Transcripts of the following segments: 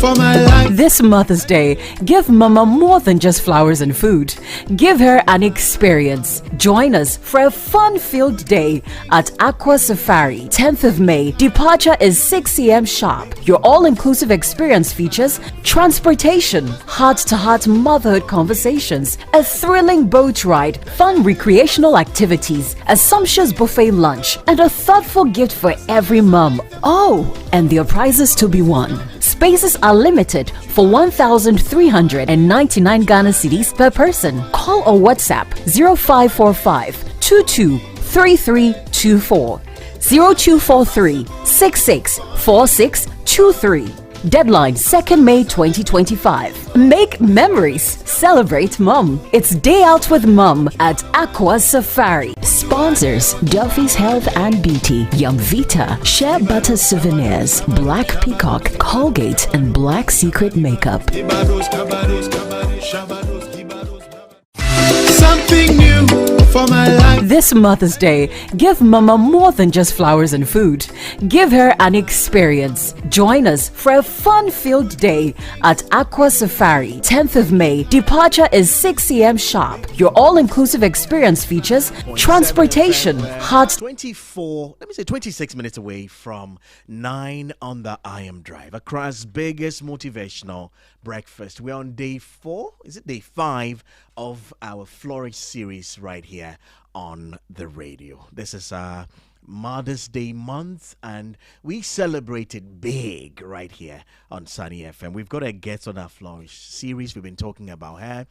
for my life. This Mother's Day, give Mama more than just flowers and food. Give her an experience. Join us for a fun-filled day at Aqua Safari, 10th of May. Departure is 6 a.m. sharp. Your all-inclusive experience features transportation, heart-to-heart motherhood conversations, a thrilling boat ride, fun recreational activities, a sumptuous buffet lunch, and a thoughtful gift for every mom. Oh, and there are prizes to be won. Spaces are limited for 1,399 Ghana cedis per person. Call or WhatsApp 0545 223324 0243 664623. Deadline 2nd May 2025. Make memories. Celebrate Mom. It's Day Out with Mom at Aqua Safari. Sponsors: Duffy's Health and Beauty, Yumvita, Shea Butter Souvenirs, Black Peacock, Colgate, and Black Secret Makeup. Something new for my life. This Mother's Day, give Mama more than just flowers and food. Give her an experience. Join us for a fun-filled day at Aqua Safari, 10th of May. Departure is 6 a.m. sharp. Your all-inclusive experience features transportation, 26 minutes away from 9 on the iMDRIVE. Accra's biggest motivational breakfast. We're on day 4, is it day 5 of our Flourish series right here on the radio. This is Mother's Day month, and we celebrated big right here on Sunny FM. We've got a guest on our Flourish series. We've been talking about her.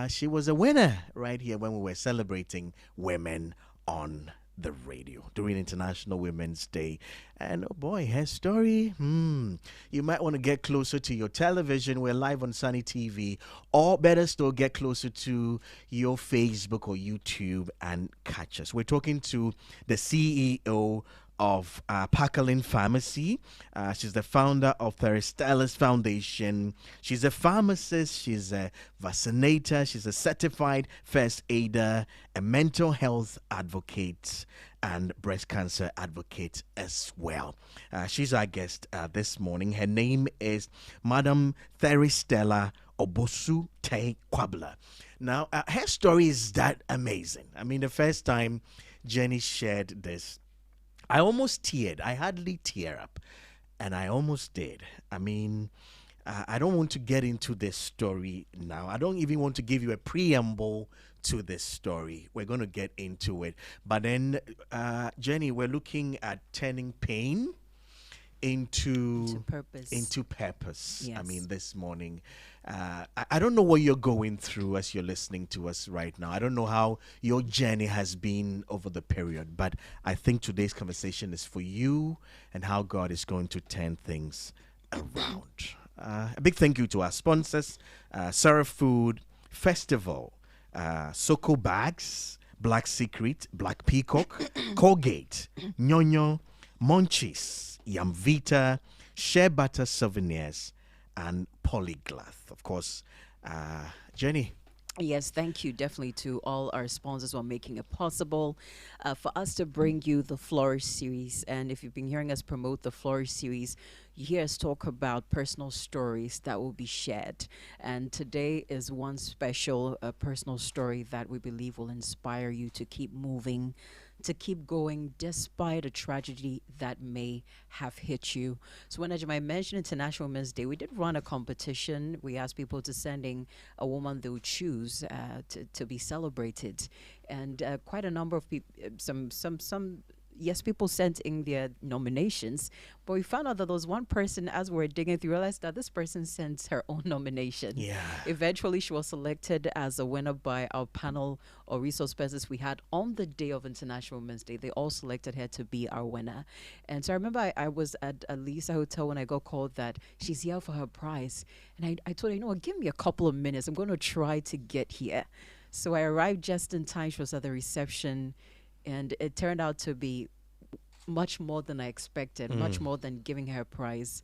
She was a winner right here when we were celebrating women on the radio during International Women's Day. And oh boy, her story, you might want to get closer to your television. We're live on Sunny TV, or better still, get closer to your Facebook or YouTube and catch us. We're talking to the CEO of Pakalin Pharmacy. She's the founder of Therestella's Foundation. She's a pharmacist, she's a vaccinator, she's a certified first aider, a mental health advocate, and breast cancer advocate as well. She's our guest this morning. Her name is Madam Therestella Obosu Tei-Kwabla. Now, her story is that amazing. I mean, the first time Jenny shared this, I almost teared. I hardly tear up, and I almost did. I mean, I don't want to get into this story now. I don't even want to give you a preamble to this story. We're going to get into it. But then, Jenny, we're looking at turning pain into purpose. Yes. I mean, this morning, I don't know what you're going through as you're listening to us right now. I don't know how your journey has been over the period, but I think today's conversation is for you and how God is going to turn things around. A big thank you to our sponsors, Sarah Food Festival, Soko Bags, Black Secret, Black Peacock, Colgate, Nyonyo, Munchies, Yumvita, Shea Butter Souvenirs, and Polyglath. Of course, Jenny. Yes, thank you definitely to all our sponsors who are making it possible for us to bring you the Flourish series. And if you've been hearing us promote the Flourish series, you hear us talk about personal stories that will be shared. And today is one special personal story that we believe will inspire you to keep moving, to keep going despite a tragedy that may have hit you. So when I mentioned International Women's Day, we did run a competition. We asked people to send in a woman they would choose to be celebrated. And quite a number of people, yes, people sent in their nominations, but we found out that there was one person, as we were digging through, realized that this person sent her own nomination. Yeah. Eventually, she was selected as a winner by our panel or resource persons we had on the day of International Women's Day. They all selected her to be our winner. And so I remember I was at Lisa Hotel when I got called that she's here for her prize. And I told her, you know what, give me a couple of minutes. I'm going to try to get here. So I arrived just in time. She was at the reception. And it turned out to be much more than I expected, much more than giving her a prize.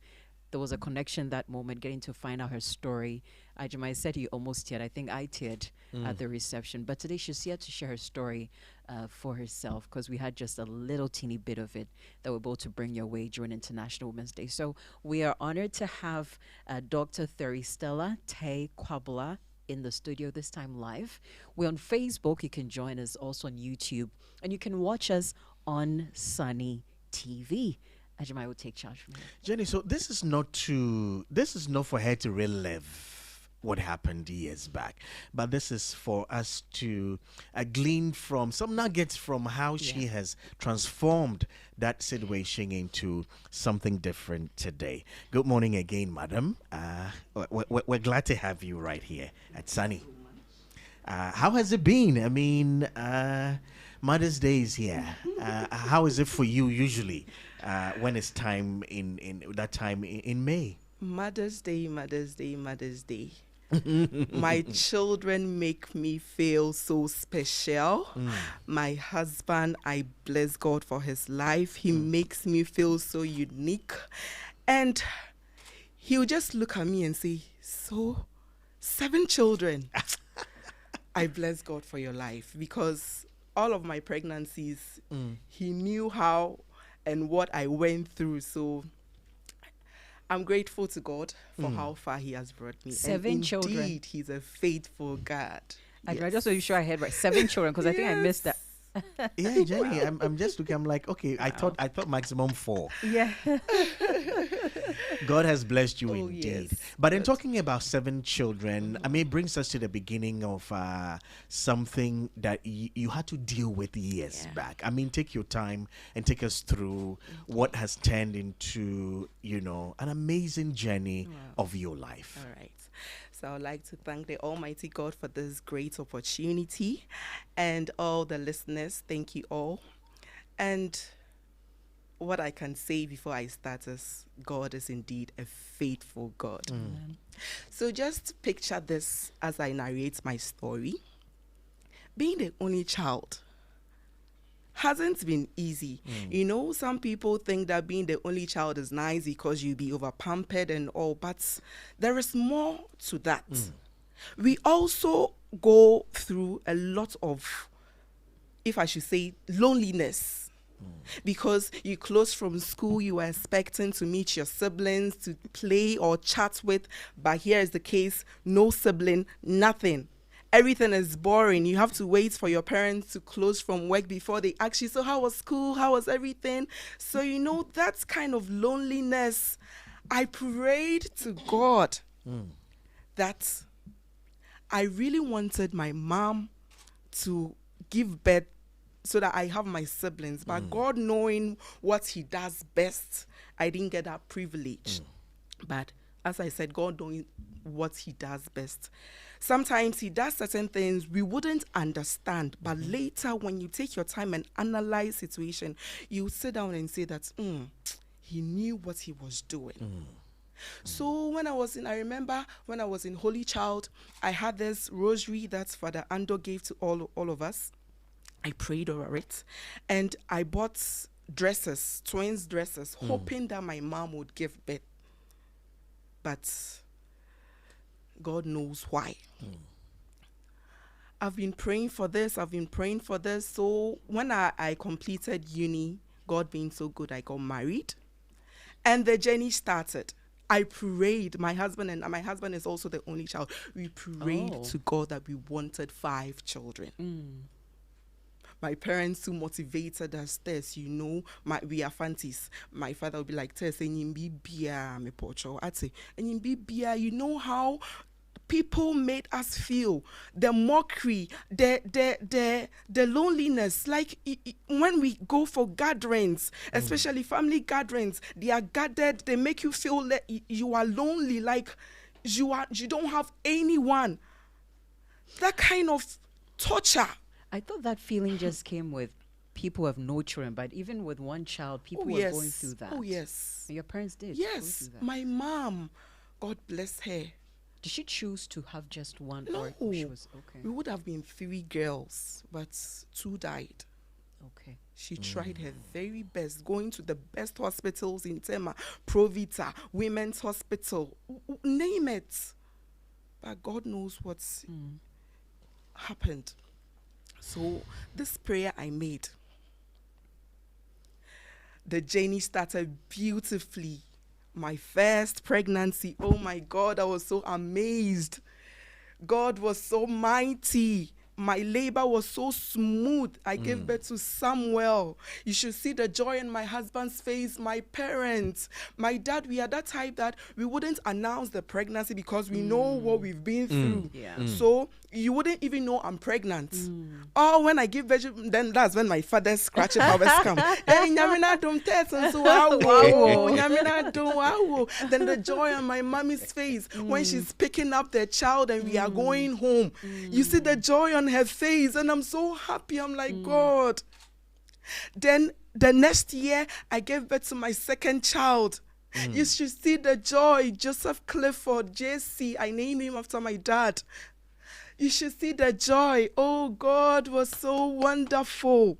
there was a connection that moment, getting to find out her story. Ajimai said he almost teared. I think I teared at the reception. But today she's here to share her story for herself, because we had just a little teeny bit of it that we're able to bring your way during International Women's Day. So we are honored to have Dr. Therestella Tei-Kwabla in the studio, this time live. We're on Facebook. You can join us also on YouTube, and you can watch us on Sunny TV. Ajimai will take charge from here. Jenny, so this is not for her to relive what happened years back, but this is for us to glean from some nuggets from how she has transformed that situation into something different today. Good morning again, madam. We're glad to have you right here at Sunny. How has it been? I mean, Mother's Day is here. How is it for you usually when it's time in that time in May? Mother's Day, Mother's Day, Mother's Day. My children make me feel so special. My husband, I bless God for his life. He makes me feel so unique. And he'll just look at me and say, so 7 children. I bless God for your life, because all of my pregnancies, he knew how and what I went through. So I'm grateful to God for how far he has brought me. 7 children. Indeed, he's a faithful God. I just want to be sure I heard right. 7 children, because I think I missed that. Yeah, Jenny, I'm just looking. I'm like, okay, I thought maximum 4. Yeah. God has blessed you Oh, indeed. yes. But in talking about 7 children, I mean, it brings us to the beginning of something that you had to deal with years back. I mean, take your time and take us through what has turned into, an amazing journey of your life. All right. So I'd like to thank the Almighty God for this great opportunity, and all the listeners. Thank you all. And what I can say before I start is God is indeed a faithful God. So just picture this as I narrate my story. Being the only child hasn't been easy. Some people think that being the only child is nice because you'll be over pampered and all, but there is more to that. We also go through a lot of, if I should say, loneliness. Because you close from school, you are expecting to meet your siblings, to play or chat with, but here is the case, no sibling, nothing. Everything is boring. You have to wait for your parents to close from work before they ask you, so how was school? How was everything? So, that's kind of loneliness. I prayed to God that I really wanted my mom to give birth so that I have my siblings. But God, knowing what he does best, I didn't get that privilege. But as I said, God knowing what he does best. Sometimes he does certain things we wouldn't understand, but later when you take your time and analyze situation, you sit down and say that he knew what he was doing. So I remember when I was in Holy Child, I had this rosary that Father Ando gave to all of us. I prayed over it, and I bought dresses, twins dresses, hoping that my mom would give birth. But God knows why. I've been praying for this. So when I completed uni, God being so good, I got married. And the journey started. I prayed. My husband is also the only child. We prayed to God that we wanted 5 children. My parents who motivated us, Tess, we are fancies. My father would be like, Tess, me pocho. I'd say, you know how people made us feel, the mockery, the loneliness. Like when we go for gatherings, especially family gatherings, they are gathered, they make you feel like you are lonely, like you don't have anyone. That kind of torture. I thought that feeling just came with people who have no children, but even with one child, people were going through that. Oh, yes. And your parents did. Yes. My mom, God bless her. Did she choose to have just one? No. Or she was okay? We would have been 3 girls, but 2 died. Okay. She tried her very best, going to the best hospitals in Tema, Provita, Women's Hospital, name it. But God knows what's happened. So this prayer I made, the journey started beautifully. My first pregnancy, oh my God, I was so amazed. God was so mighty. My labor was so smooth. I gave birth to Samuel. You should see the joy in my husband's face, my parents, my dad. We are that type that we wouldn't announce the pregnancy because we know what we've been through. Yeah. So you wouldn't even know I'm pregnant. Or when I give birth, then that's when my father's scratching powers come. Then the joy on my mommy's face when she's picking up the child and we are going home. You see the joy on her face and I'm so happy. I'm like, God. Then the next year I gave birth to my second child. You should see the joy. Joseph Clifford, JC, I named him after my dad. You should see the joy. Oh, God was so wonderful.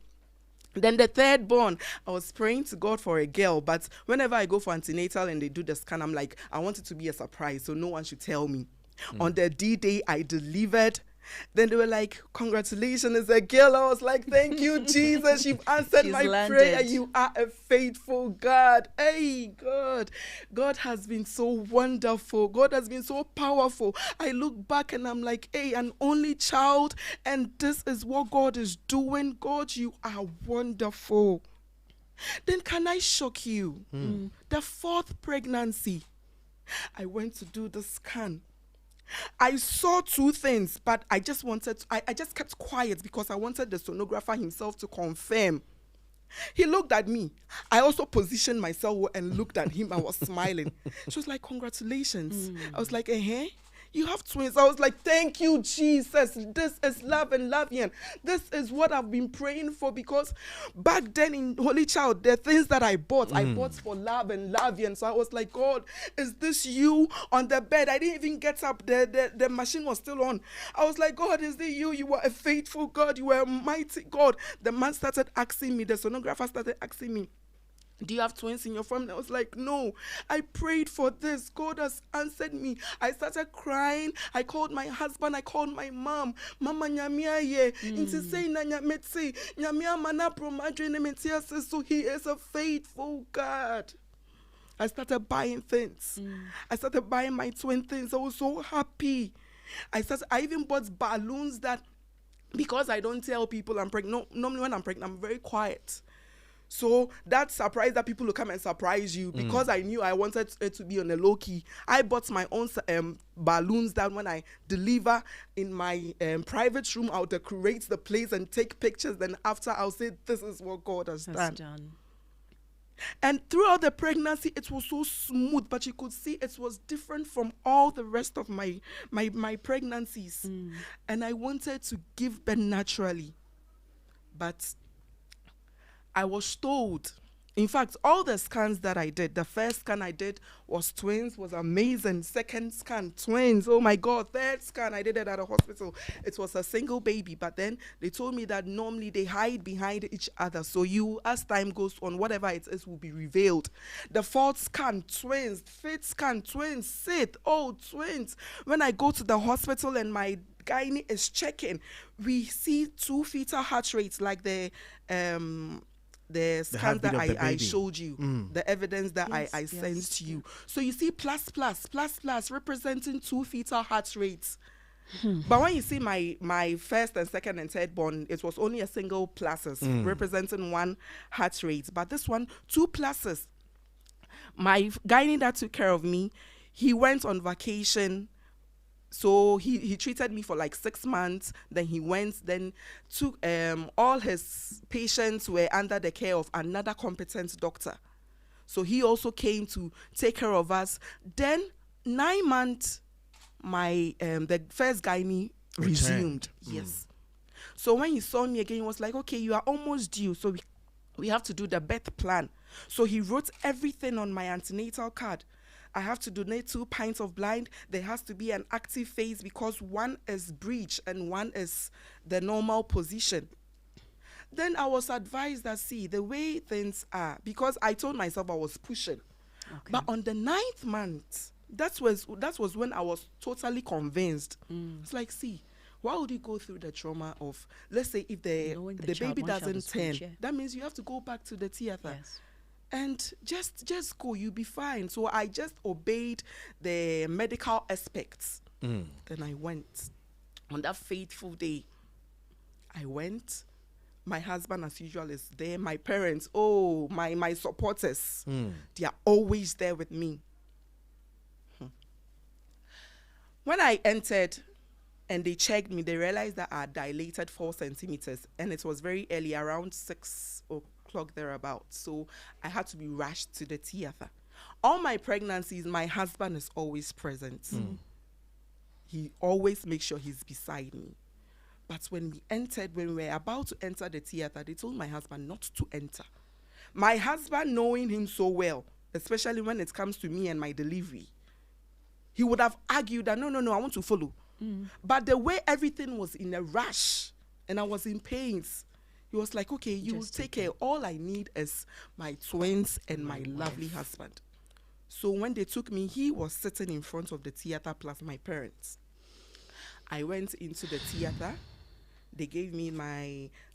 Then the third born, I was praying to God for a girl, but whenever I go for antenatal and they do the scan, I'm like, I want it to be a surprise, so no one should tell me. On the D-Day, I delivered. Then they were like, congratulations, it's a girl. I was like, thank you, Jesus. You've answered She's my landed. prayer. You are a faithful God. Hey, God. God has been so wonderful. God has been so powerful. I look back and I'm like, hey, an only child. And this is what God is doing. God, you are wonderful. Then can I shock you? The fourth pregnancy, I went to do the scan. I saw two things, but I just I just kept quiet because I wanted the sonographer himself to confirm. He looked at me. I also positioned myself and looked at him. I was smiling. She was like, congratulations. I was like, you have twins. I was like, thank you, Jesus. This is love and Lavian. This is what I've been praying for, because back then in Holy Child, the things that I bought for love and Lavian. So I was like, God, is this you on the bed? I didn't even get up. The machine was still on. I was like, God, is this you? You were a faithful God. You were a mighty God. The man started asking me, the sonographer started asking me, do you have twins in your family? I was like, no. I prayed for this. God has answered me. I started crying. I called my husband. I called my mom. Mama nyamia ye. Inti say na nyameti. Nyamia mana promadre nemetia says, so he is a faithful God. I started buying things. I started buying my twin things. I was so happy. I even bought balloons that, because I don't tell people I'm pregnant. Normally when I'm pregnant, I'm very quiet. So that surprise that people will come and surprise you, because I knew I wanted it to be on a low key. I bought my own balloons that when I deliver in my private room, I'll decorate the place and take pictures. Then after I'll say, this is what God has done. And throughout the pregnancy, it was so smooth, but you could see it was different from all the rest of my pregnancies. And I wanted to give birth naturally, but I was told, in fact, all the scans that I did, the first scan I did was twins, was amazing. Second scan, twins, oh my God. Third scan, I did it at a hospital. It was a single baby, but then they told me that normally they hide behind each other. So you, as time goes on, whatever it is will be revealed. The fourth scan, twins. Fifth scan, twins. Sixth, oh, twins. When I go to the hospital and my gynae is checking, we see 2 fetal heart rates, like the scans that I showed you, the evidence that I sent to you. So you see plus representing 2 fetal heart rates. But when you see my first and second and third born, it was only a single pluses representing 1 heart rate. But this one, 2 pluses. My gynae that took care of me, he went on vacation. So he treated me for like 6 months. Then he went, then took all his patients were under the care of another competent doctor. So he also came to take care of us. Then 9 months, the first gynae resumed. Yes. So when he saw me again, he was like, okay, you are almost due. So we have to do the birth plan. So he wrote everything on my antenatal card. I have to donate 2 pints of blind. There has to be an active phase because 1 is breech and 1 is the normal position. Then I was advised that, see, the way things are, because I told myself I was pushing. Okay. But on the 9th month, that was when I was totally convinced. It's like, see, why would you go through the trauma of, let's say, if the child, baby one child doesn't is speech, turn, that means you have to go back to the theater. Yes. And just go, you'll be fine. So I just obeyed the medical aspects. Then I went. On that fateful day, I went. My husband, as usual, is there. My parents, my supporters, they are always there with me. When I entered and they checked me, they realized that I had dilated 4 centimeters, and it was very early, around 6 o'clock thereabouts. So I had to be rushed to the theater. All my pregnancies, my husband is always present. He always makes sure he's beside me. But when we were about to enter the theater, they told my husband not to enter. My husband, knowing him so well, especially when it comes to me and my delivery, he would have argued that, no, I want to follow. But the way everything was in a rush and I was in pains, he was like, okay, you will take care. All I need is my twins and my lovely husband. So when they took me, he was sitting in front of the theater plus my parents. I went into the theater. They gave me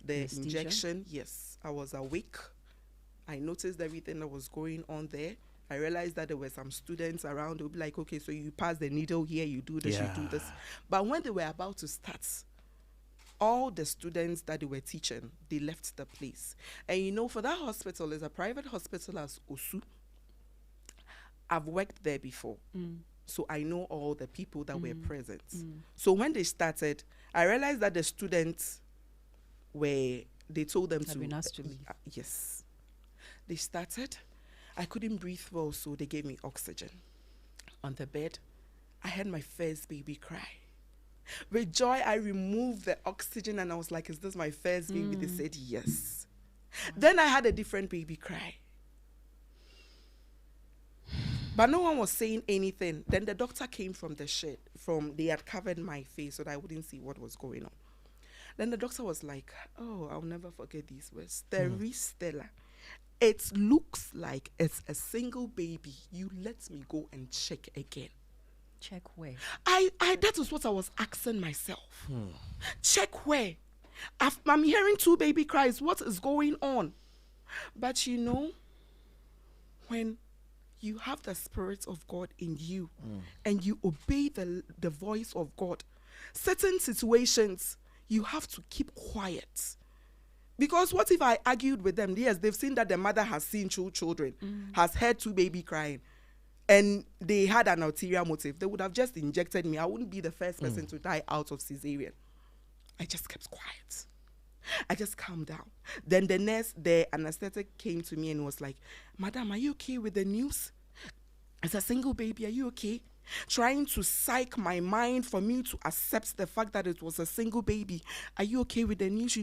the injection. Yes, I was awake. I noticed everything that was going on there. I realized that there were some students around. They would be like, okay, so you pass the needle here, you do this, you do this. But when they were about to start, all the students that they were teaching, they left the place. And for that hospital, is a private hospital as Osu. I've worked there before. So I know all the people that were present. So when they started, I realized that the students they told them Had been asked to leave. Yes. They started. I couldn't breathe well, so they gave me oxygen. On the bed, I had my first baby cry. With joy, I removed the oxygen and I was like, is this my first baby? They said yes. Then I had a different baby cry. But no one was saying anything. Then the doctor came from the shed. They had covered my face so that I wouldn't see what was going on. Then the doctor was like, I'll never forget these words. Therestella. It looks like it's a single baby. You let me go and check again. Check where? That was what I was asking myself. Check where? I'm hearing 2 baby cries. What is going on? But when you have the Spirit of God in you and you obey the voice of God, certain situations, you have to keep quiet. Because what if I argued with them? Yes, they've seen that the mother has seen 2 children, has heard 2 baby crying, and they had an ulterior motive. They would have just injected me. I wouldn't be the first person to die out of cesarean. I just kept quiet. I just calmed down. Then the anesthetic came to me and was like, Madam, are you okay with the news? It's a single baby. Are you okay? Trying to psych my mind for me to accept the fact that it was a single baby. Are you okay with the news?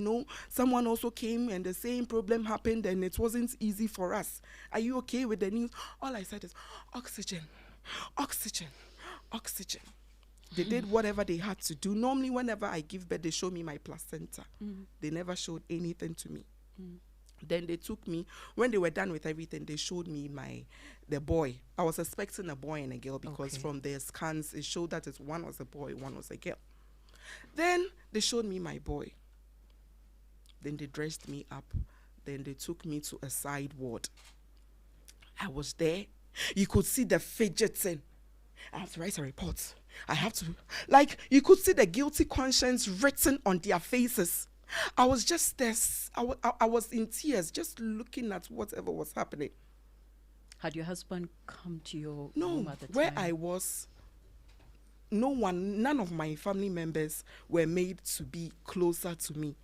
Someone also came and the same problem happened and it wasn't easy for us. Are you okay with the news? All I said is, oxygen, oxygen, oxygen. They did whatever they had to do. Normally, whenever I give birth, they show me my placenta. They never showed anything to me. Then they took me. When they were done with everything, they showed me the boy. I was expecting a boy and a girl because from their scans, it showed that one was a boy, one was a girl. Then they showed me my boy. Then they dressed me up. Then they took me to a side ward. I was there. You could see the fidgeting. I have to write a report. I have to, you could see the guilty conscience written on their faces. I was just there. I was in tears just looking at whatever was happening. Had your husband come to your No, home at the time? where I was, none of my family members were made to be closer to me.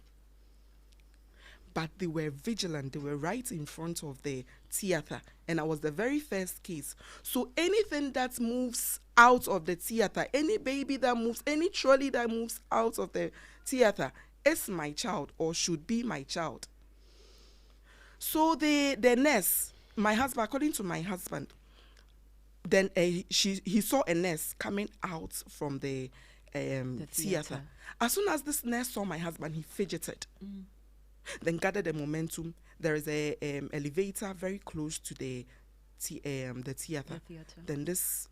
But they were vigilant. They were right in front of the theater. And I was the very first case. So anything that moves out of the theater, any baby that moves, any trolley that moves out of the theater is my child or should be my child. So the nurse, my husband, according to my husband, then he saw a nurse coming out from the theater. As soon as this nurse saw my husband, he fidgeted. Then gather the momentum. There is a elevator very close to the theater. Then this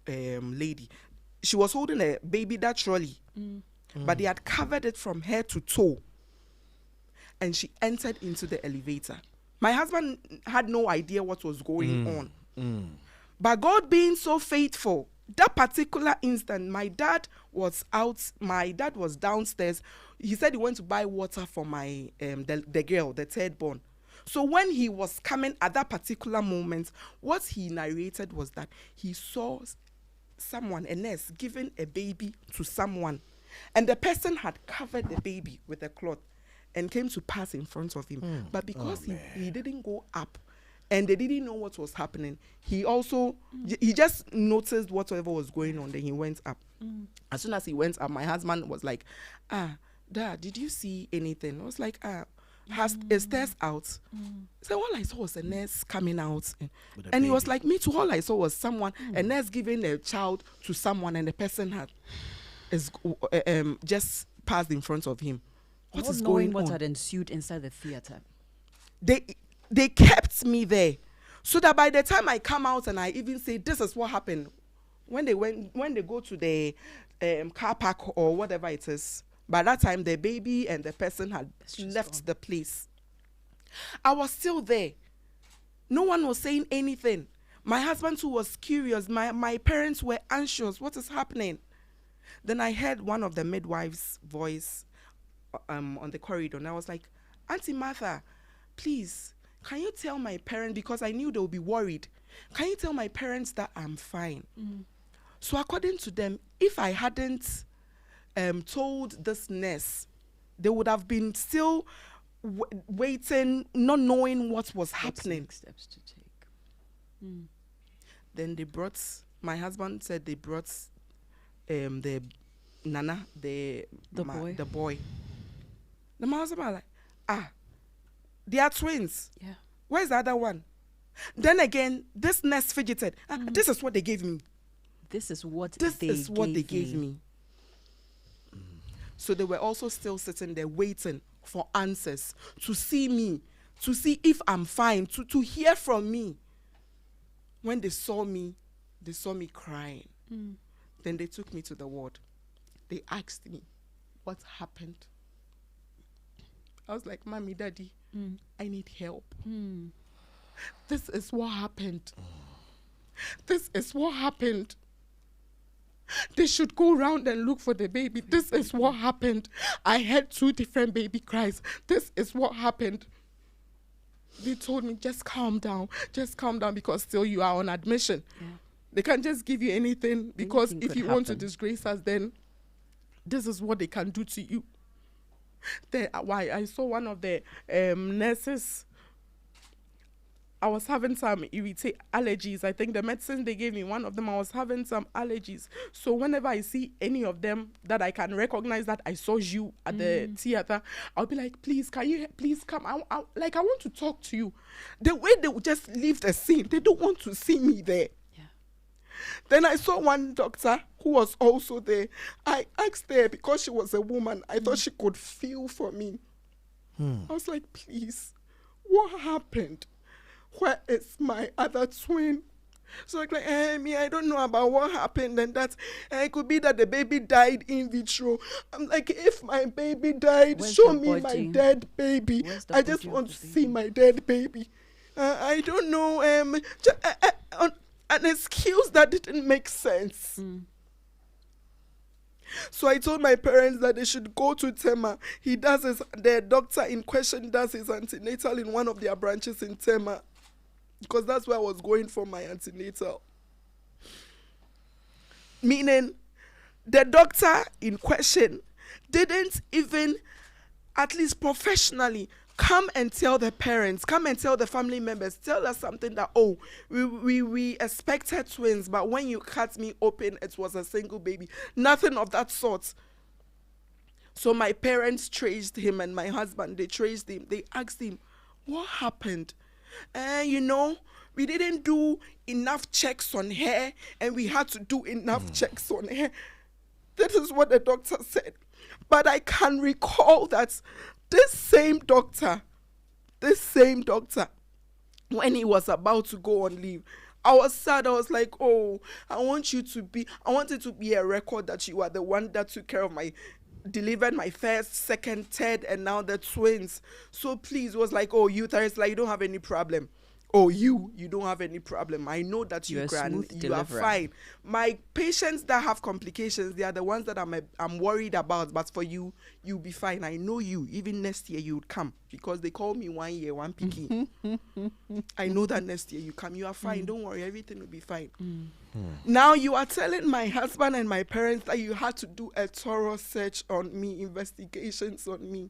lady, she was holding a baby that trolley, but they had covered it from head to toe. And she entered into the elevator. My husband had no idea what was going on. But God being so faithful, that particular instant, my dad was downstairs. He said he went to buy water for my the girl, the third born. So when he was coming at that particular moment, what he narrated was that he saw someone, a nurse, giving a baby to someone. And the person had covered the baby with a cloth and came to pass in front of him. But because he didn't go up and they didn't know what was happening, he just noticed whatever was going on. Then he went up. As soon as he went up, my husband was like, Dad, did you see anything? I was like, is Tess out? So all I saw was a nurse coming out. And he was like, me too, all I saw was someone, a nurse giving a child to someone, and the person had just passed in front of him. What is going on? What had ensued inside the theater? They kept me there, so that by the time I come out and I even say this is what happened, when they go to the car park or whatever it is, by that time the baby and the person had left the place. I was still there. No one was saying anything. My husband too was curious. My parents were anxious. What is happening? Then I heard one of the midwives' voice on the corridor, and I was like, Auntie Martha, please, can you tell my parents, because I knew they would be worried, can you tell my parents that I'm fine? So according to them, if I hadn't told this nurse, they would have been still waiting, not knowing what was happening. Next steps to take. Then my husband said they brought the Nana, the boy. The husband was like, they are twins. Yeah. Where's the other one? Then again, this nurse fidgeted. This is what they gave me. This is what they gave me. So they were also still sitting there waiting for answers, to see me, to see if I'm fine, to hear from me. When they saw me crying. Then they took me to the ward. They asked me, what happened? I was like, Mommy, Daddy, I need help. This is what happened. This is what happened. They should go around and look for the baby. This is what happened. I had 2 different baby cries. This is what happened. They told me, just calm down, because still you are on admission. Yeah. They can't just give you anything, because if you want to disgrace us, then this is what they can do to you. Why I saw one of the nurses. I was having some allergies. I think the medicine they gave me, one of them, I was having some allergies. So whenever I see any of them that I can recognize that I saw you at the theater, I'll be like, please, can you please come? I want to talk to you. The way they would just leave the scene, they don't want to see me there. Yeah. Then I saw one doctor who was also there. I asked her, because she was a woman, I thought she could feel for me. I was like, please, what happened? Where is my other twin? So like, me, I don't know about what happened, and that it could be that the baby died in vitro. I'm like, if my baby died, show me my dead baby. I just want to see my dead baby. I don't know, an excuse that didn't make sense. So I told my parents that they should go to Tema. The doctor in question does his antenatal in one of their branches in Tema, because that's where I was going for my antenatal. Meaning, the doctor in question didn't even, at least professionally, come and tell the parents, come and tell the family members, tell us something that, we expected twins, but when you cut me open, it was a single baby. Nothing of that sort. So my parents traced him, and my husband, they traced him. They asked him, what happened? We didn't do enough checks on her, and we had to do enough checks on her. That is what the doctor said. But I can recall that This same doctor, when he was about to go on leave, I was sad. I was like, oh, I want it to be a record that you are the one that took care of delivered my first, second, third, and now the twins. So please, was like, oh, you Therestella, you don't have any problem. Oh, you don't have any problem. I know that you are fine. My patients that have complications, they are the ones that I'm worried about. But for you, you'll be fine. I know you. Even next year, you would come because they call me 1 year, one picky. I know that next year you come. You are fine. Don't worry. Everything will be fine. Now you are telling my husband and my parents that you had to do a thorough search on me, investigations on me.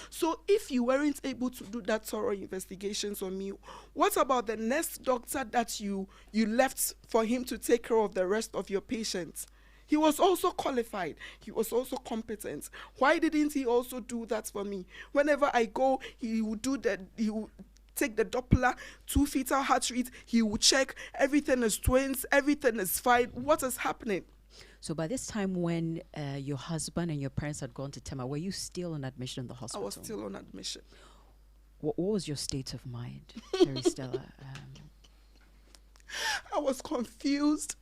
So if you weren't able to do that thorough investigations on me, what about the next doctor that you left for him to take care of the rest of your patients? He was also qualified. He was also competent. Why didn't he also do that for me? Whenever I go, he would take the Doppler, 2 fetal heart rate. He would check. Everything is twins. Everything is fine. What is happening? So by this time when your husband and your parents had gone to Tema, were you still on admission in the hospital? I was still on admission. What was your state of mind, Therestella? I was confused.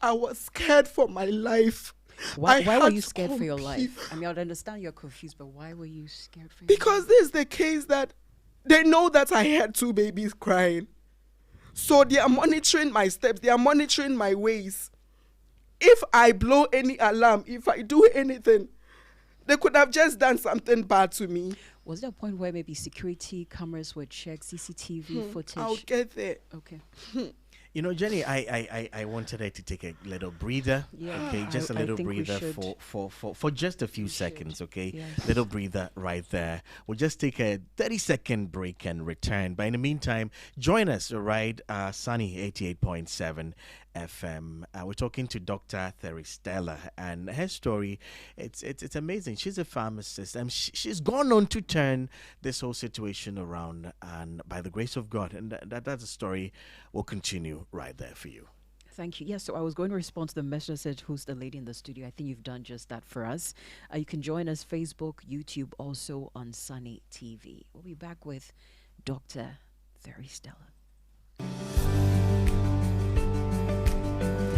I was scared for my life. Why were you scared for your life? I mean, I would understand you're confused, but why were you scared for your life? Because this is the case that they know that I had 2 babies crying. So they are monitoring my steps. They are monitoring my ways. If I blow any alarm, if I do anything, they could have just done something bad to me. Was there a point where maybe security cameras were checked, CCTV footage? I'll get there. Okay. You know, Jenny, I wanted her to take a little breather. Yeah. Okay, just a little breather for just a few seconds, okay? Yes. Little breather right there. We'll just take a 30-second break and return. But in the meantime, join us, all right? Sunny 88.7 FM. We're talking to Dr. Therestella, and her story, it's amazing. She's a pharmacist, and she's gone on to turn this whole situation around, and by the grace of God, and that's a story we'll continue right there for you. Thank you. Yes, so I was going to respond to the message that said, who's the lady in the studio? I think you've done just that for us. You can join us Facebook, YouTube, also on Sunny TV. We'll be back with Dr. Therestella.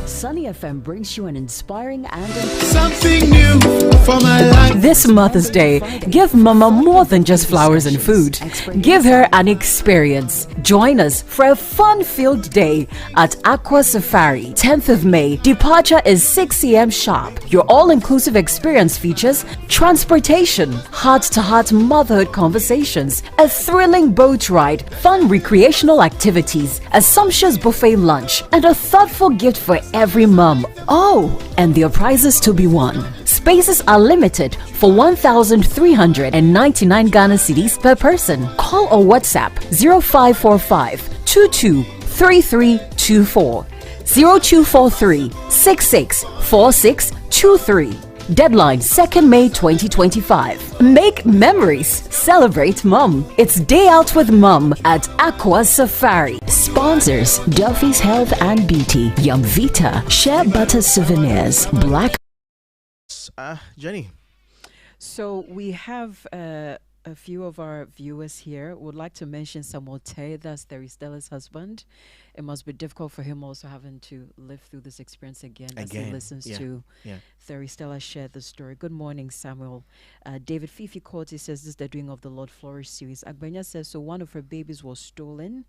Sunny FM brings you an inspiring and Something new for my life. This Mother's Day, give Mama more than just flowers and food. Give her an experience. Join us for a fun-filled day at Aqua Safari, 10th of May. Departure is 6 a.m. sharp. Your all-inclusive experience features transportation, heart-to-heart motherhood conversations, a thrilling boat ride, fun recreational activities, a sumptuous buffet lunch, and a thoughtful gift for every mom. Oh, and there are prizes to be won. Spaces are limited for 1,399 Ghana cedis per person. Call or WhatsApp 0545 223324 0243 664623. Deadline 2nd May 2025. Make memories. Celebrate Mum. It's Day Out with Mum at Aqua Safari. Sponsors Duffy's Health and Beauty, Yumvita, Share Butter Souvenirs, Black. Jenny. So we have a few of our viewers here. Would like to mention Samuel Tei, that's Therestella's husband. It must be difficult for him also having to live through this experience again as he listens to Therestella share the story. Good morning, Samuel. David Fifi Courty says this is the doing of the Lord Flourish Series. Agbenya says, so one of her babies was stolen.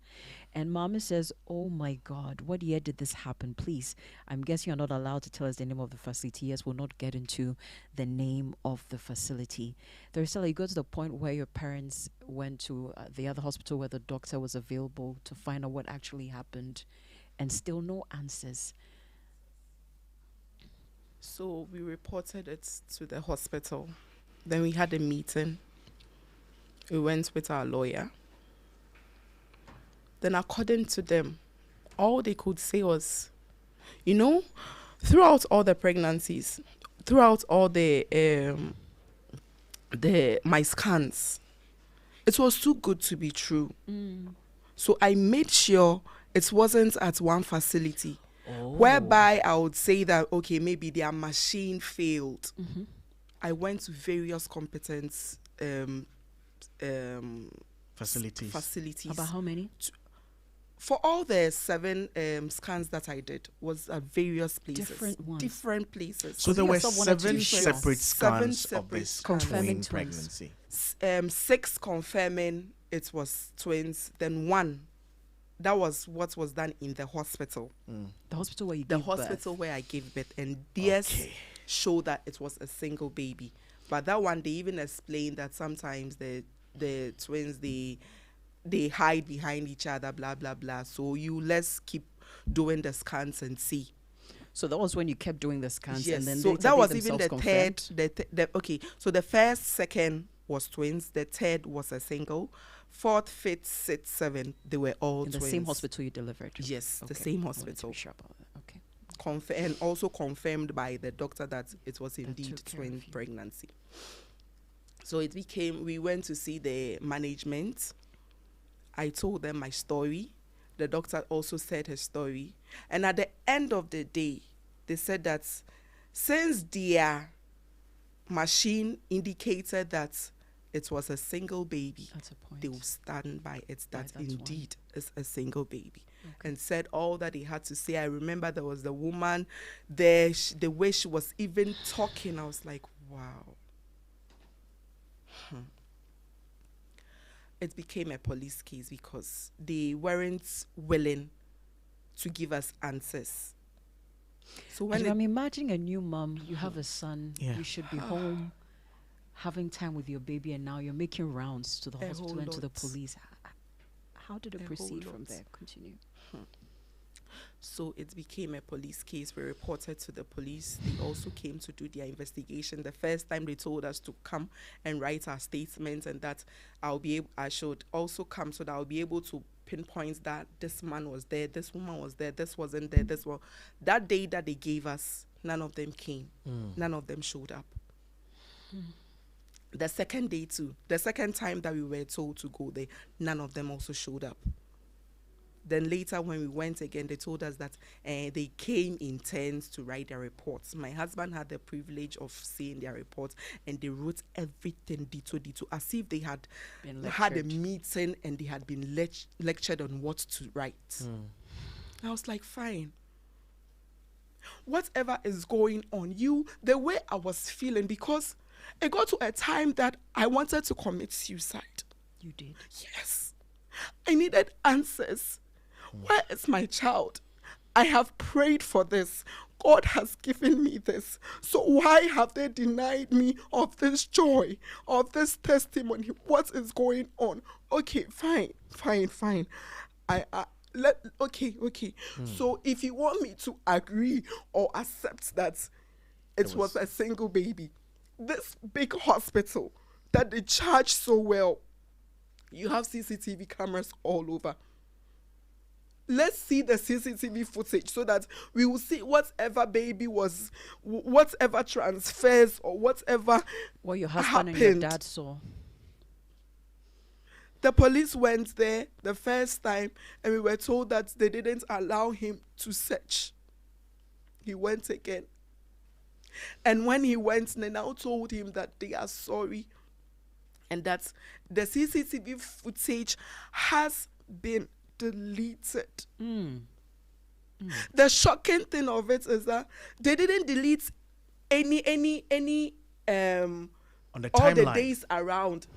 And Mama says, oh my God, what year did this happen? Please, I'm guessing you're not allowed to tell us the name of the facility. Yes, we'll not get into the name of the facility. Therestella, you go to the point where your parents went to the other hospital where the doctor was available to find out what actually happened, and still no answers. So we reported it to the hospital. Then we had a meeting. We went with our lawyer. Then according to them, all they could say was, throughout all the pregnancies, throughout all my scans, it was too good to be true. So I made sure it wasn't at one facility, whereby I would say that, okay, maybe their machine failed. I went to various competent facilities. About how many? For all the 7 scans that I did was at various places. Different ones. Different places. So there were yourself wanted to 7 be sure. separate scans Seven of this separate scans. twin Confirming twins. pregnancy. 6 confirming it was twins. Then 1. That was what was done in the hospital. The hospital where you The gave hospital birth. where I gave birth. And theirs Okay. showed that it was a single baby. But that one, they even explained that sometimes the twins, they hide behind each other, blah, blah, blah. So let's keep doing the scans and see. So that was when you kept doing the scans, Yes, and then so later that they was even the themselves third. confirmed? Okay, so the first, second was twins. The third was a single. 4th, 5th, 6th, 7th, they were all In twins. the same hospital you delivered. Yes, the Okay. same I wanted to hospital. be sure about that. Okay. And also confirmed by the doctor that it was indeed took care twin of you. pregnancy. So we went to see the management. I told them my story. The doctor also said her story. And at the end of the day, they said that since their machine indicated that it was a single baby, That's a point. they will stand by it that that's one. indeed is a single baby. And said all that he had to say. I remember there was the woman there, the way she was even talking, I was like, wow. It became a police case because they weren't willing to give us answers. So when I'm imagining a new mom, you have a son, Yeah. you should be home having time with your baby, and now you're making rounds to the A hospital whole and to the lot. police. How did it A whole proceed from lot. there? Continue. So it became a police case. We reported to the police. They also came to do their investigation. The first time they told us to come and write our statements, and that I should also come so that I'll be able to pinpoint that this man was there, this woman was there, this wasn't there, this one. That day that they gave us, none of them came. None of them showed up. The second day too, the second time that we were told to go there, none of them also showed up. Then later when we went again, they told us that they came in turns to write their reports. My husband had the privilege of seeing their reports, and they wrote everything detail, as if they had Been had a lectured. meeting and they had been lectured on what to write. I was like, fine. Whatever is going on, the way I was feeling, because it got to a time that I wanted to commit suicide. You did. Yes. I needed answers. Where is my child? I have prayed for this. God has given me this. So why have they denied me of this joy, of this testimony? What is going on? Okay, fine. Okay. So if you want me to agree or accept that it was a single baby, this big hospital that they charge so well, you have CCTV cameras all over. Let's see the CCTV footage so that we will see whatever baby was, whatever transfers or whatever What your husband and your happened. dad saw. The police went there the first time and we were told that they didn't allow him to search. He went again. And when he went, they now told him that they are sorry and that the CCTV footage has been deleted. The shocking thing of it is that they didn't delete any On the all the timeline. days around.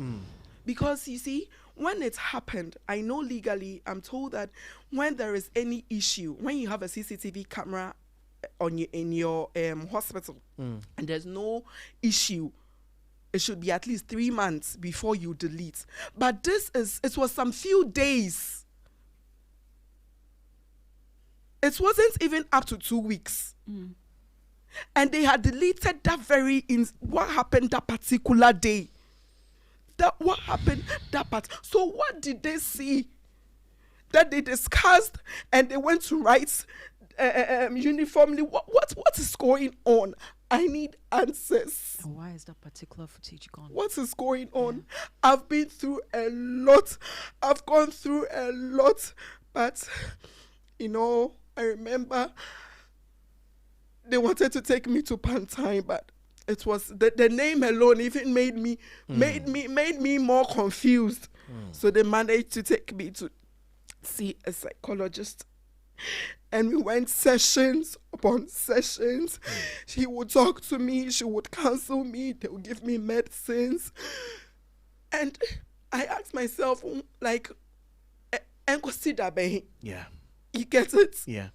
Because you see, when it happened, I know legally, I'm told that when there is any issue, when you have a CCTV camera in your hospital and there's no issue, it should be at least 3 months before you delete. But it was some few days. It wasn't even up to 2 weeks. And they had deleted that what happened that particular day. What happened that part. So what did they see that they discussed and they went to write uniformly? What is going on? I need answers. And why is that particular footage gone? What is going on? I've been through a lot. I've gone through a lot. But, I remember they wanted to take me to Pantine, but it was the name alone even made me more confused. So they managed to take me to see a psychologist, and we went sessions upon sessions. She would talk to me, she would counsel me, they would give me medicines, and I asked myself, like, Yeah. you get it? Yeah.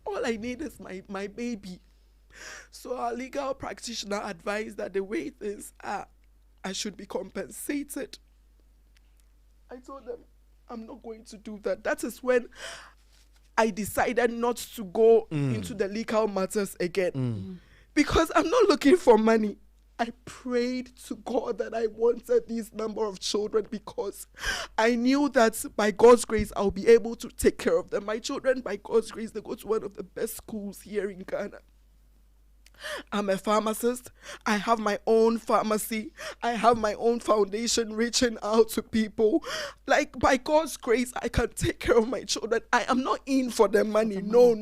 All I need is my baby. So our legal practitioner advised that the way things are, I should be compensated. I told them, I'm not going to do that. That is when I decided not to go into the legal matters again. Because I'm not looking for money. I prayed to God that I wanted this number of children because I knew that by God's grace, I'll be able to take care of them. My children, by God's grace, they go to one of the best schools here in Ghana. I'm a pharmacist. I have my own pharmacy. I have my own foundation reaching out to people. Like, by God's grace, I can take care of my children. I am not in for the money. No.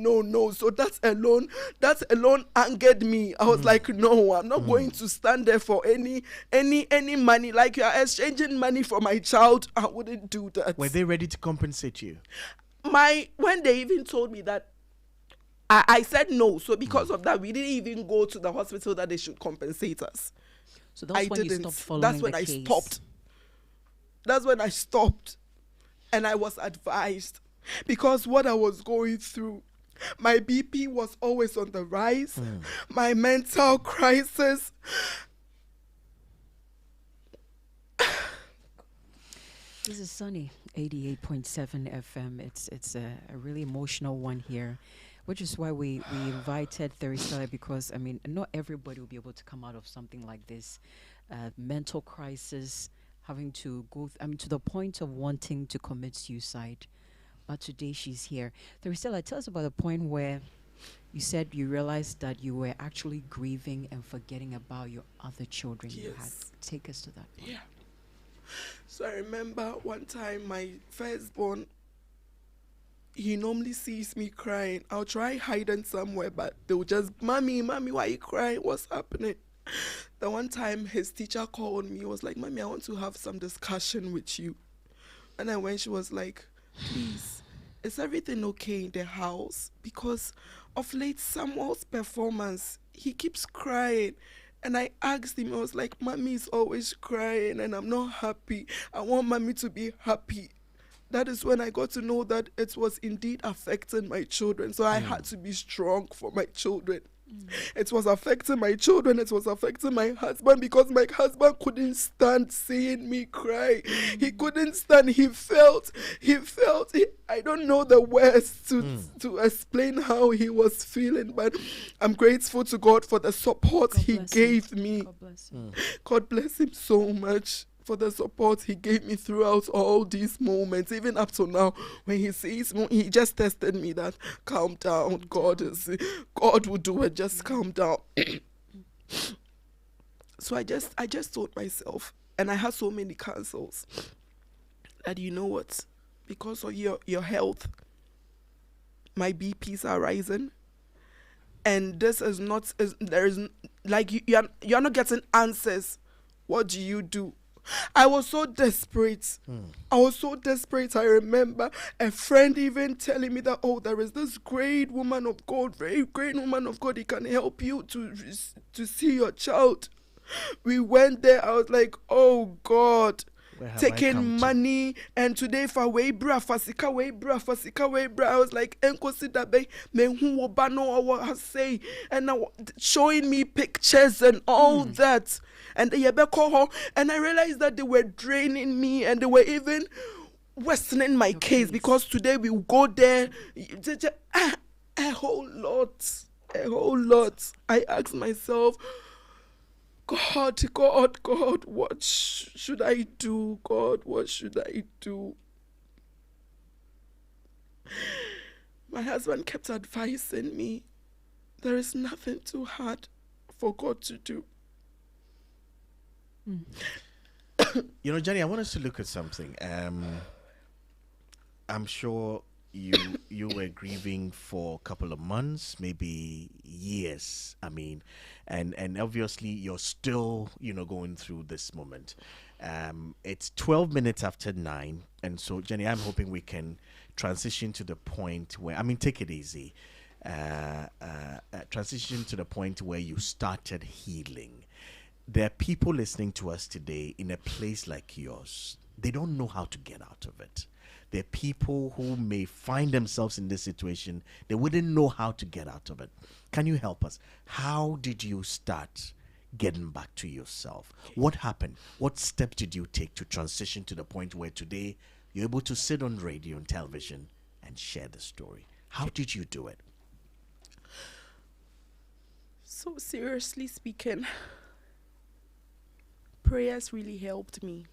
So that alone angered me. I was like, no, I'm not going to stand there for any money. Like, you're exchanging money for my child. I wouldn't do that. Were they ready to compensate you? When they even told me that, I said no. So because of that, we didn't even go to the hospital that they should compensate us. So that's when you stopped following That's when the I case. stopped. That's when I stopped. And I was advised. Because what I was going through, my BP was always on the rise. My mental crisis. This is Sunny, 88.7 FM. It's a really emotional one here, which is why we invited Therestella, because, I mean, not everybody will be able to come out of something like this. Mental crisis, having to go, to the point of wanting to commit suicide. But today she's here. Therestella, tell us about the point where you said you realized that you were actually grieving and forgetting about your other children you had. Yes. Take us to that point. Yeah. So I remember one time my firstborn, he normally sees me crying. I'll try hiding somewhere, but they'll just, Mommy, why are you crying? What's happening? The one time his teacher called me, was like, Mommy, I want to have some discussion with you. And then when she was like, please, is everything okay in the house? Because of late Samuel's performance, he keeps crying. And I asked him, I was like, Mommy is always crying and I'm not happy. I want Mommy to be happy. That is when I got to know that it was indeed affecting my children. So I had to be strong for my children. It was affecting my children. It was affecting my husband, because my husband couldn't stand seeing me cry. He couldn't stand. He felt. I don't know the words to explain how he was feeling, but I'm grateful to God for the support He gave me. God bless him. God bless him so much for the support he gave me throughout all these moments, even up to now. When he sees me, he just tested me that, calm down, God will do it, just calm down. So I just told myself, and I had so many counsels, that you know what, because of your health, my BPs are rising, and this is not, there is, like, you're not getting answers. What do you do? I was so desperate. I remember a friend even telling me that, oh, there is this great woman of God, very great woman of God, he can help you to see your child. We went there. I was like, oh God, taking money, and today for way bra fasika way bra. I was like, enko be me hu obano I say, and now showing me pictures and all that. And and I realized that they were draining me, and they were even worsening my case, because today we will go there a whole lot. I asked myself, God, what should I do? God, what should I do? My husband kept advising me, there is nothing too hard for God to do. You know, Jenny, I want us to look at something. I'm sure you were grieving for a couple of months, maybe years. I mean, and obviously you're still going through this moment. It's 12 minutes after 9, and so Jenny, I'm hoping we can transition to the point where, I mean, take it easy. Transition to the point where you started healing. There are people listening to us today in a place like yours. They don't know how to get out of it. There are people who may find themselves in this situation. They wouldn't know how to get out of it. Can you help us? How did you start getting back to yourself? What happened? What steps did you take to transition to the point where today you're able to sit on radio and television and share the story? How did you do it? So seriously speaking, prayers really helped me.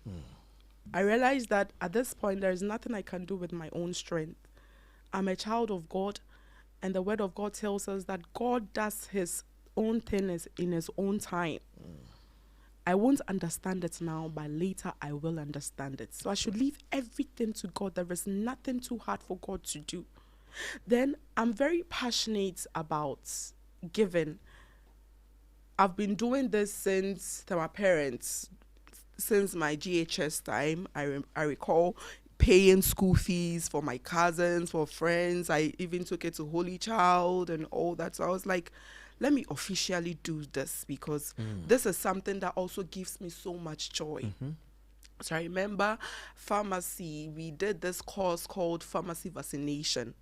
I realized that at this point, there is nothing I can do with my own strength. I'm a child of God, and the word of God tells us that God does his own thing in his own time. I won't understand it now, but later I will understand it. So I should leave everything to God. There is nothing too hard for God to do. Then I'm very passionate about giving. I've been doing this since my parents, since my GHS time. I recall paying school fees for my cousins, for friends. I even took it to Holy Child and all that. So I was like, let me officially do this, because this is something that also gives me so much joy. So I remember pharmacy, we did this course called pharmacy vaccination.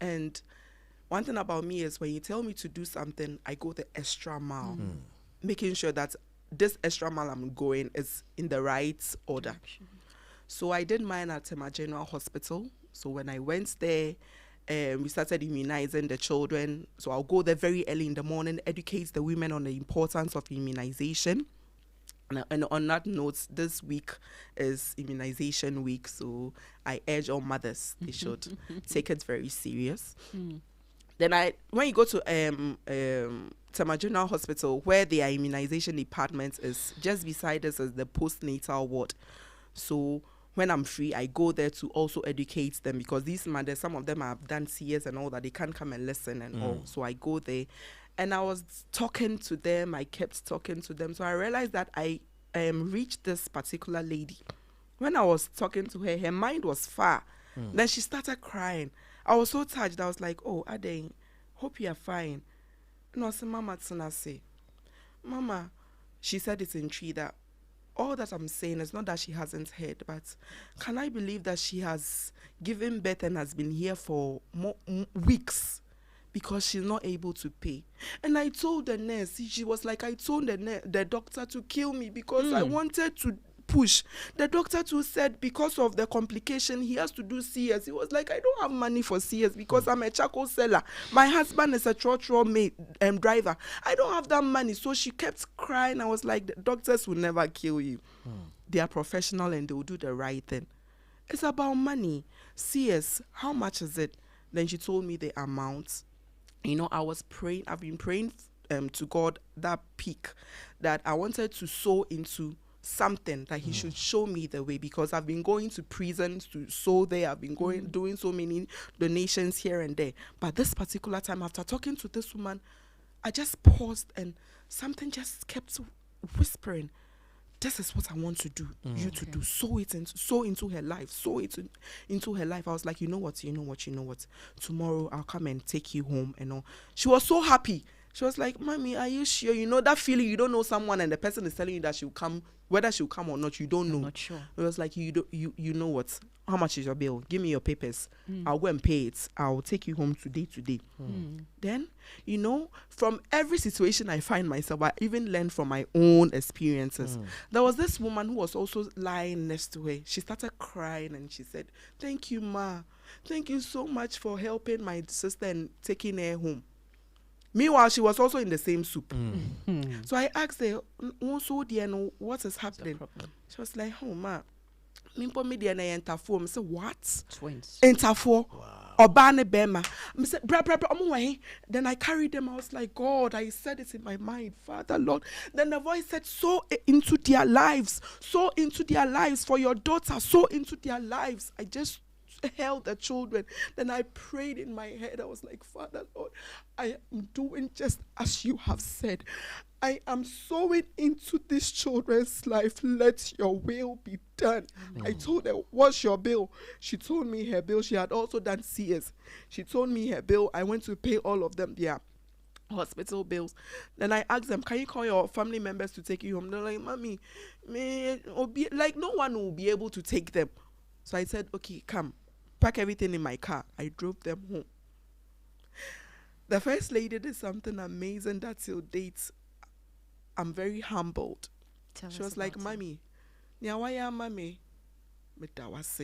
And one thing about me is when you tell me to do something, I go the extra mile, making sure that this extra mile I'm going is in the right order. So I did mine at my general hospital. So when I went there, we started immunizing the children. So I'll go there very early in the morning, educate the women on the importance of immunization. And on that note, this week is immunization week. So I urge all mothers, they should take it very serious. Then when you go to Tema General Hospital, where their immunization department is, just beside us is the postnatal ward. So when I'm free, I go there to also educate them, because these mothers, some of them have done CS and all that, they can't come and listen and all. So I go there, and I was talking to them. I kept talking to them. So I realized that I reached this particular lady. When I was talking to her, her mind was far. Then she started crying. I was so touched. I was like, oh, Ade, hope you are fine. And I said, Mama, Tsunase. Mama, she said it's in tree that all that I'm saying is not that she hasn't heard, but can I believe that she has given birth and has been here for weeks because she's not able to pay? And I told the nurse, she was like, I told the doctor to kill me because I wanted to push. The doctor too said because of the complication, he has to do CS. He was like, I don't have money for CS because I'm a charcoal seller. My husband is a trotro driver. I don't have that money. So she kept crying. I was like, the doctors will never kill you. They are professional and they will do the right thing. It's about money. CS, how much is it? Then she told me the amount. I was praying. I've been praying to God that peak that I wanted to sow into something, that he should show me the way, because I've been going to prisons to sow there. I've been doing so many donations here and there. But this particular time, after talking to this woman, I just paused and something just kept whispering, this is what I want to do, you to do. Sow into her life. Sow it into her life. I was like, you know what? Tomorrow I'll come and take you home and all. She was so happy. She was like, Mommy, are you sure? You know that feeling, you don't know someone and the person is telling you that she'll come, whether she'll come or not, you don't know. I'm not sure. It was like, you know what? How much is your bill? Give me your papers. I'll go and pay it. I'll take you home today. Then, from every situation I find myself, I even learned from my own experiences. There was this woman who was also lying next to her. She started crying and she said, thank you, Ma. Thank you so much for helping my sister and taking her home. Meanwhile, she was also in the same soup. So I asked her, what is happening? She was like, oh, Ma. I said, what? Twins. Interfo. Obane Bema. I said, then I carried them. I was like, God, I said it in my mind, Father, Lord. Then the voice said, sow into their lives for your daughter, sow into their lives. held the children. Then I prayed in my head. I was like, Father, Lord, I am doing just as you have said. I am sowing into these children's life. Let your will be done. I told her, what's your bill? She told me her bill. She had also done CS. She told me her bill. I went to pay all of them their hospital bills. Then I asked them, can you call your family members to take you home? They're like, Mommy, like no one will be able to take them. So I said, okay, come, pack everything in my car. I drove them home. The first lady did something amazing that till date, I'm very humbled. She was like, Mommy, Nyawaya Mommy,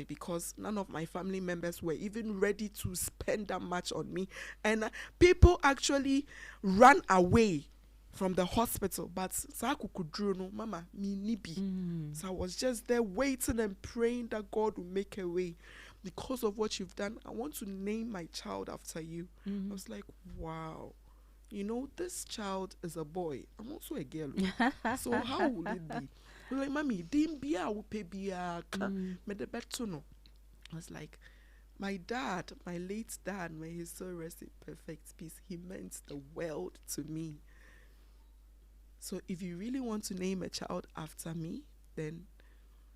because none of my family members were even ready to spend that much on me. And people actually ran away from the hospital. But Mama, me nibi. So I was just there waiting and praying that God will make a way. Because of what you've done, I want to name my child after you. I was like, wow. You know, this child is a boy. I'm also a girl. So how will it be? I'm like, Mommy, I was like, my dad, my late dad, may his soul rest in perfect peace. He meant the world to me. So if you really want to name a child after me, then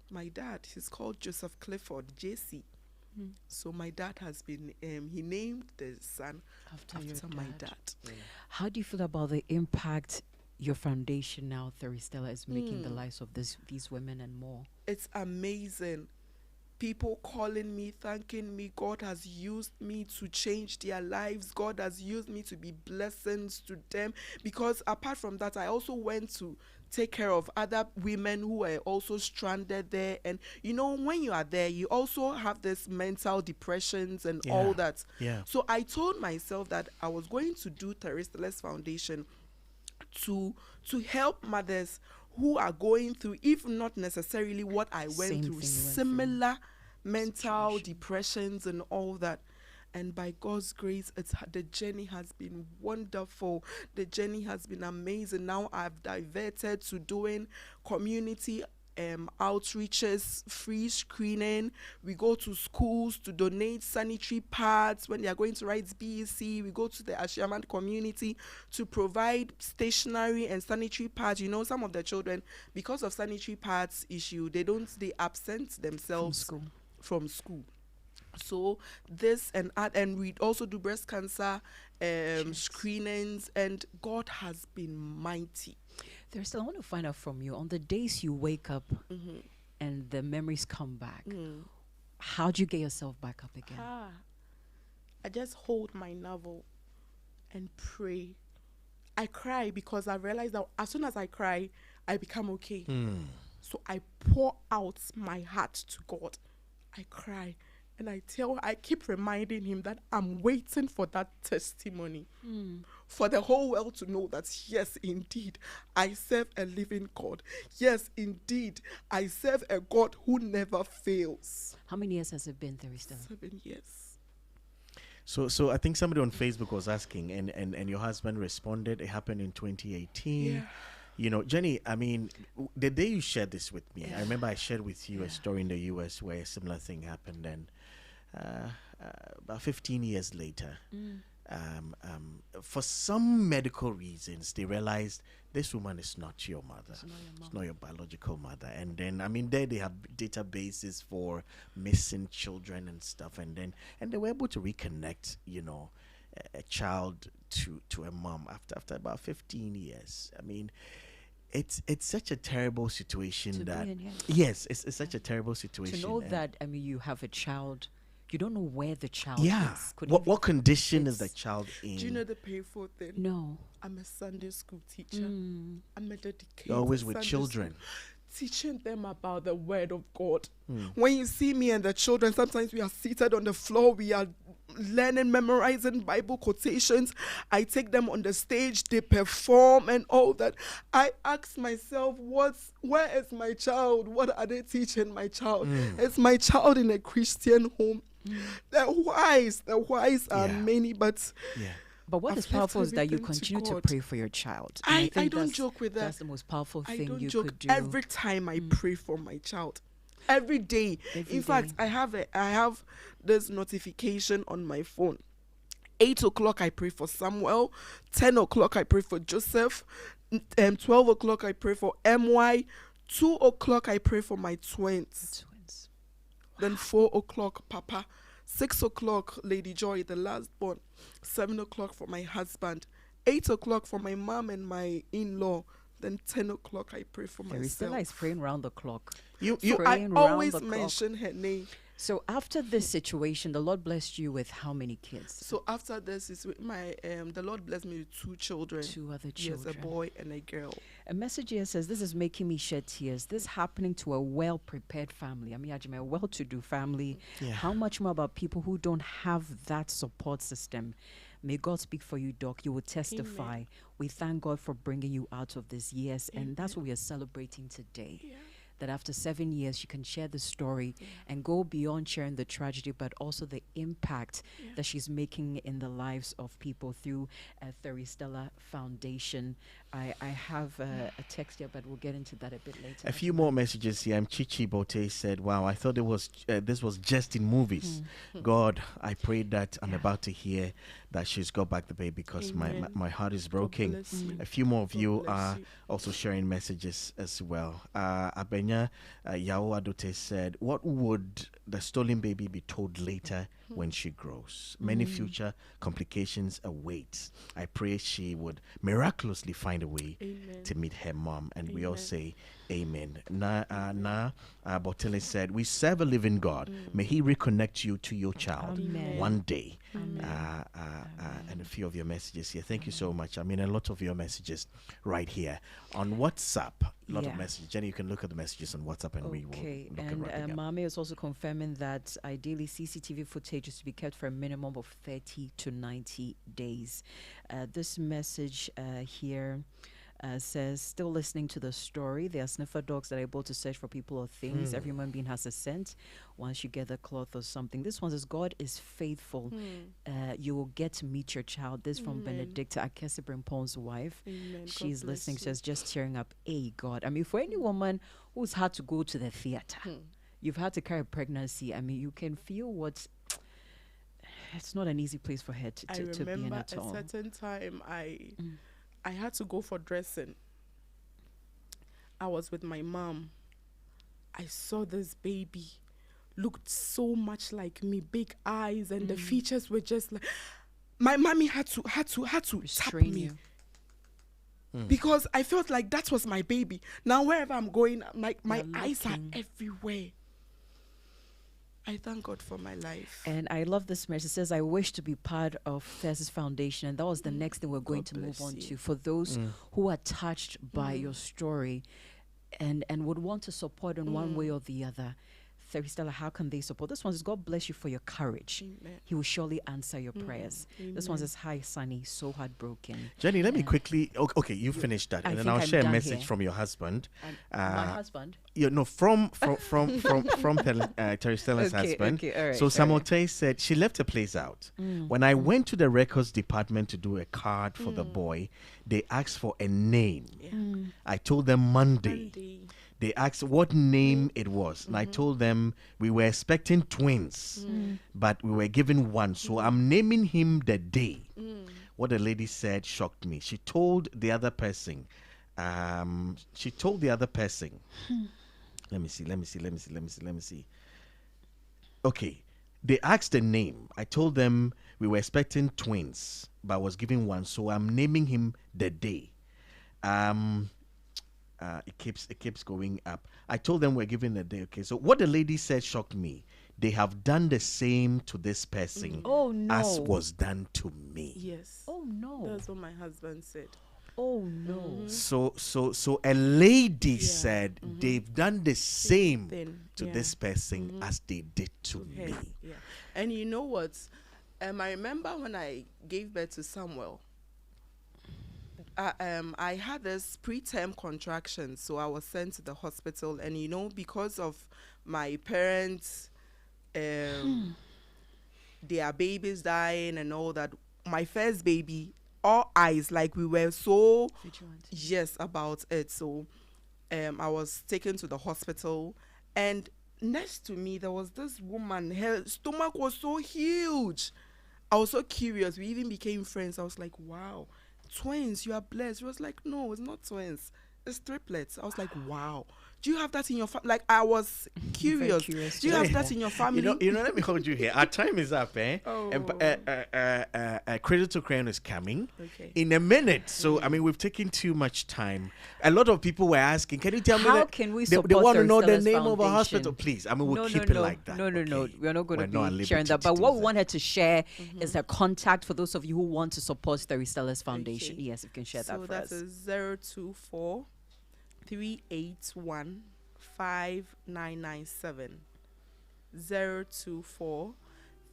my dad, he's called Joseph Clifford, JC. So my dad has been, he named the son after my dad. How do you feel about the impact your foundation now, Therestella, is making the lives of these women and more? It's amazing. People calling me, thanking me. God has used me to change their lives. God has used me to be blessings to them. Because apart from that, I also went to take care of other women who were also stranded there. And, you know, when you are there, you also have this mental depressions and all that. Yeah. So I told myself that I was going to do Therestella's Foundation to help mothers who are going through, if not necessarily what I went through, similar mental depressions and all that. And by God's grace, the journey has been wonderful. The journey has been amazing. Now I've diverted to doing community outreaches, free screening. We go to schools to donate sanitary pads when they are going to write BEC. We go to the Ashiaman community to provide stationery and sanitary pads. You know, some of the children, because of sanitary pads issue, they absent themselves from school. So this and we also do breast cancer screenings, and God has been mighty. Therestella, I want to find out from you, on the days you wake up and the memories come back, how do you get yourself back up again? I just hold my navel and pray. I cry because I realize that as soon as I cry, I become okay. So I pour out my heart to God. I cry. And I keep reminding him that I'm waiting for that testimony. For the whole world to know that, yes, indeed, I serve a living God. Yes, indeed, I serve a God who never fails. How many years has it been, Therestella? 7 years. So I think somebody on Facebook was asking, and your husband responded. It happened in 2018. Yeah. You know, Jenny, I mean, the day you shared this with me, I remember I shared with you a story in the US where a similar thing happened. And about 15 years later, for some medical reasons, they realized this woman is not your mother. It's not your biological mother. And then, I mean, there they have databases for missing children and stuff. And they were able to reconnect, you know, a child to a mom after about 15 years. I mean, it's such a terrible situation yes, it's such a terrible situation. To know that, I mean, you have a child, you don't know where the child is. What condition is the child in? Do you know the painful thing? No. I'm a Sunday school teacher. I'm a dedicated. You're always with Sunday children. Teaching them about the word of God. When you see me and the children, sometimes we are seated on the floor, we are learning, memorizing Bible quotations. I take them on the stage, they perform and all that. I ask myself, where is my child? What are they teaching my child? Is my child in a Christian home? The whys are many, but But what is powerful is that you continue to pray for your child. I don't joke with that. That's the most powerful thing you joke. could do. Every time I pray for my child, every day. Every In fact, day. I have this notification on my phone. 8 o'clock I pray for Samuel, 10 o'clock I pray for Joseph, 12 o'clock I pray for MY, 2 o'clock I pray for my twins. Twins. Then 4 o'clock Papa, 6 o'clock Lady Joy, the last born, 7 o'clock for my husband, 8 o'clock for my mom and my in-law, then 10 o'clock I pray for myself. Therestella is praying round the clock. You So I praying round always the clock. mention her name. So after this situation, the Lord blessed you with how many kids? So after this is with my the Lord blessed me with 2 children. 2 other Yes, children. a boy and a girl. A message here says, this is making me shed tears. This happening to a well-prepared family. I mean, a well-to-do family. Yeah. How much more about people who don't have that support system? May God speak for you, Doc. You will testify. Amen. We thank God for bringing you out of this. Yes, and that's what we are celebrating today. Yeah. That after 7 years, you can share the story and go beyond sharing the tragedy, but also the impact that she's making in the lives of people through Therestella Foundation. I have a text here, but we'll get into that a bit later. A few more messages here. Chichi Bote said, "Wow, I thought it was this was just in movies. God, I prayed that I'm about to hear that she's got back the baby because Amen. my heart is God broken." bless you. A few more of God you bless are you. also sharing messages as well. Abenya Yao Adote said, "What would the stolen baby be told later when she grows? Many future complications await. I pray she would miraculously find a way Amen. to meet her mom." And we all Amen. say amen. Botele said, "We serve a living God. May he reconnect you to your child Amen. one day." Amen. And a few of your messages here. Thank you so much. I mean, a lot of your messages right here on WhatsApp. A lot of Yeah. messages. Jenny, you can look at the messages on WhatsApp and we will Okay, look at and wrapping up. Mame is also confirming that ideally CCTV footage is to be kept for a minimum of 30 to 90 days. This message here says, still listening to the story. There are sniffer dogs that are able to search for people or things. Every human being has a scent once you get the cloth or something. This one says, God is faithful. You will get to meet your child. This from Amen. Benedicta Akese Brimpon's wife. Amen. God She's bless listening, you. says, just tearing up. Hey, God. I mean, for any woman who's had to go to the theater, you've had to carry a pregnancy. I mean, you can feel what's. It's not an easy place for her to I be in remember at a all. certain time I had to go for dressing. I was with my mom. I saw this baby, looked so much like me, big eyes, and the features were just like. My mommy had to tap Restrain me. you. Because I felt like that was my baby. Now wherever I'm going, like my You're eyes are looking. everywhere. I thank God for my life. And I love this message. It says, I wish to be part of Therestella Foundation. And that was the next thing we're going God to move bless on you. to. For those who are touched by your story and would want to support in one way or the other, Therestella, how can they support? This one says, God bless you for your courage. Amen. He will surely answer your prayers. This one Amen. says, hi, Sunny, so heartbroken. Jenny, let me quickly. Okay, you finished that, I and then think I'll I'm share a done message here. from your husband. My husband? You know, from Therestella's Okay, husband. okay, all right, So all Samuel Tei said she left a place out. When I went to the records department to do a card for the boy, they asked for a name. I told them Monday. They asked what name it was, and I told them we were expecting twins, but we were given one. So I'm naming him the day. What the lady said shocked me. She told the other person. Let me see. Okay, they asked the name. I told them we were expecting twins, but I was given one. So I'm naming him the day. It keeps going up. I told them we're giving a day. Okay, so what the lady said shocked me. They have done the same to this person Oh, no. as was done to me. Yes. Oh, no. That's what my husband said. Oh, no. So a lady said they've done the same Thing. to Yeah. this person as they did to Hey, me. yeah. And you know what? I remember when I gave birth to Samuel. I had this preterm contraction, so I was sent to the hospital. And you know, because of my parents, their babies dying and all that, my first baby, all eyes, like we were so Vigilant. yes about it. So I was taken to the hospital, and next to me, there was this woman. Her stomach was so huge. I was so curious. We even became friends. I was like, wow, twins, you are blessed. She was like, no, it's not twins. It's triplets. I was like, wow. Do you have that in your family? Like, I was curious. Do you have that in your family? Let me hold you here. Our time is up, eh? Oh. Credit to Crayon is coming Okay. in a minute. So, I mean, we've taken too much time. A lot of people were asking, can you tell me How that can we they support want to know the Thereestella's name of a foundation? hospital? Please. I mean, we'll keep it like that. No. okay? We're not going We're not to be at sharing liberty that. But to what do we that. wanted to share is the contact for those of you who want to support Therestella's foundation. Okay. Yes, you can share that So for that us. is 024 381 5997. 024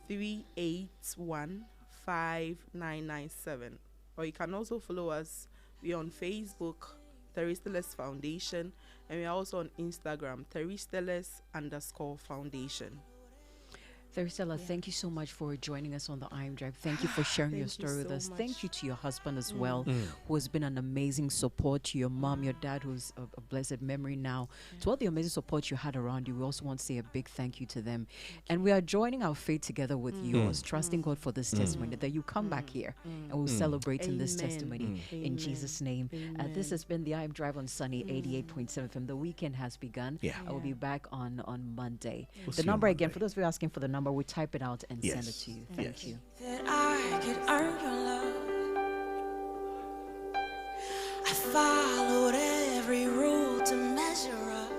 381 5997. Or you can also follow us. We're on Facebook, Therestella's Foundation, and we're also on Instagram, Therestella's_foundation. Therestella, thank you so much for joining us on the iMDRIVE. Thank you for sharing your Thank you story with so us. much. Thank you to your husband as well, who has been an amazing support, to your mom, your dad, who's a blessed memory now. To all the amazing support you had around you, we also want to say a big thank you to them. And we are joining our faith together with yours, trusting God for this testimony, that you come back here and we'll celebrate in this Amen. testimony in Amen. Jesus' name. This has been the iMDRIVE on Sunny 88.7 FM. The weekend has begun. Yeah. I will be back on Monday. We'll The see you number on again, Monday. for those of you asking for the number, we type it out and send it Yes. to you. Thank Yes. you. That I could earn your love. I followed every rule to measure up.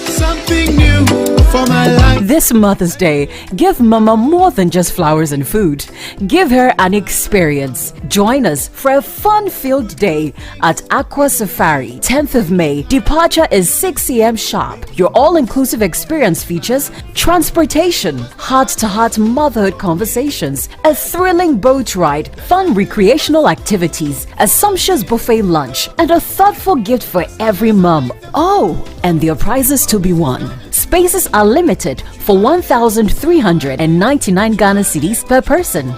Something new for my life. This Mother's Day, give Mama more than just flowers and food. Give her an experience. Join us for a fun-filled day at Aqua Safari, 10th of May. Departure is 6 a.m. sharp. Your all-inclusive experience features transportation, heart-to-heart motherhood conversations, a thrilling boat ride, fun recreational activities, a sumptuous buffet lunch, and a thoughtful gift for every mom. Oh, and there are prizes to be won. Spaces are limited for 1,399 Ghana cedis per person.